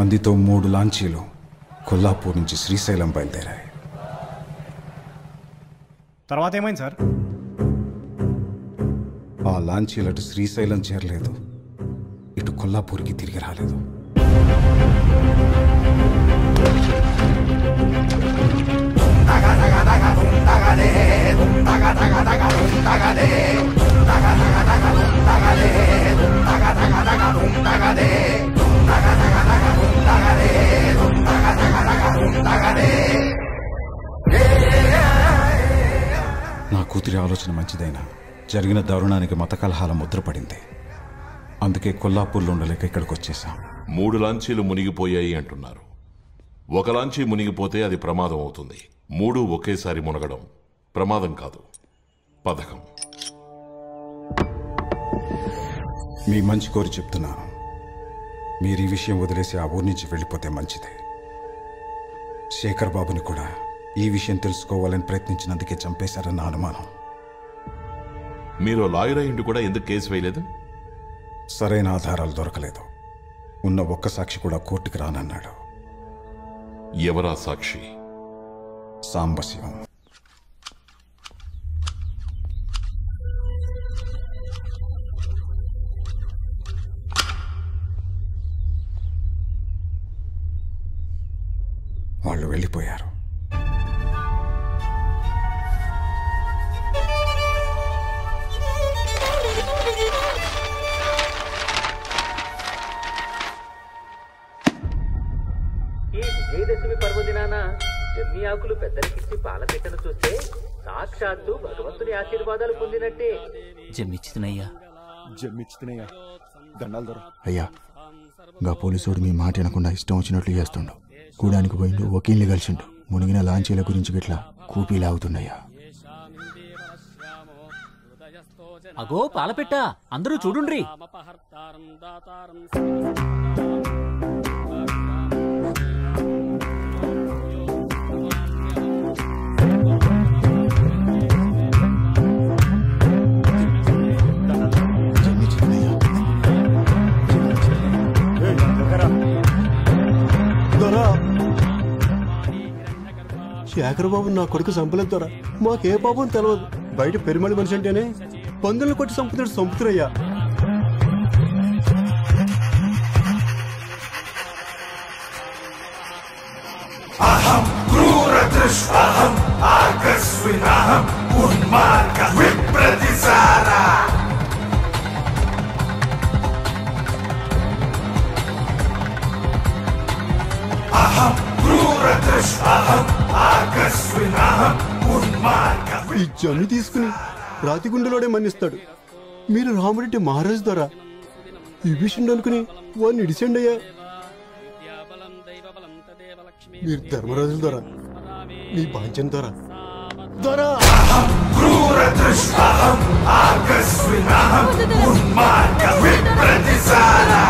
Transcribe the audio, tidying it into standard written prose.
మందితో 3 లాంచీలు కొల్లాపూర్ నుంచి శ్రీశైలం బయలుదేరాయి. తర్వాత ఏమైంది సార్? ఆ లాంచీలు అటు శ్రీశైలం చేరలేదు, ఇటు కొల్లాపూర్కి తిరిగి రాలేదు. నా కూతురి ఆలోచన మంచిదైనా జరిగిన దారుణానికి మత కలహాల ముద్రపడింది. అందుకే కొల్లాపూర్లో ఉండలేక ఇక్కడికి వచ్చేసాం. 3 లాంచీలు మునిగిపోయాయి అంటున్నారు. ఒక లాంచీ మునిగిపోతే అది ప్రమాదం అవుతుంది. 3 ఒకేసారి మునగడం ప్రమాదం కాదు, పథకం. మీ మంచి కోరి చెప్తున్నాను. మీరు ఈ విషయం వదిలేసి ఆ ఊరి నుంచి వెళ్ళిపోతే మంచిదే. శేఖర్ బాబుని కూడా ఈ విషయం తెలుసుకోవాలని ప్రయత్నించినందుకే చంపేశారన్న అనుమానం. మీరు లాయర్ అయ్యిండి కూడా ఎందుకు కేసు వేయలేదు? సరైన ఆధారాలు దొరకలేదు. ఉన్న ఒక్క సాక్షి కూడా కోర్టుకు రానన్నాడు. ఎవరా సాక్షి? సాంబశివం. వాళ్ళు వెళ్ళిపోయారు. విజయదశమి పర్వదినాన జమ్మి ఆకులు పెద్దలకిచ్చి పాలపెట్టను చూస్తే సాక్షాత్తు భగవంతుని ఆశీర్వాదాలు పొందినట్టే. జమ్మిచ్చినయ్యా, జమ్మిచ్చినయ్యా, దండాలు దొర. అయ్యా, గా పోలీసుడు మీ మాట వినకుండా ఇష్టం వచ్చినట్లు చేస్తుండు. కూడానికి పోయిండు, వకీల్ని కలిసిండు. మునిగిన లాంచీల గురించి గిట్లా కూపీలాగుతున్నాయా? అగో పాలపెట్ట, అందరూ చూడుండ్రి. శేఖర్ బాబు నా కొడుకు చంపలేదు దొర. మాకే పాపం తెలియదు. బయట పెరుమళి మనిషి అంటేనే పందులను కొట్టి చంపుతాడు, చంపుతురయ్యా. అహం క్రూరదృష్టహం ఆకస్వినహం ఉన్మార్గ విప్రతిసారా. అహం క్రూరదృష్టహం ఆకస్వినహం ఉన్మార్గ. ఈ జమ్మి తీసుకుని రాతిగుండలోనే మన్నిస్తాడు. మీరు రామరెడ్డి మహారాజు ద్వారా ఈ విషయం అనుకుని వాడిని ఇడిసండి అయ్యా. మీరు ధర్మరాజుల ద్వారా మీ బాంచన్ ద్వారా ద్వారా క్రూరదృష్టహం ఆకస్వినహం ఉన్మార్గ విప్రతిసారా.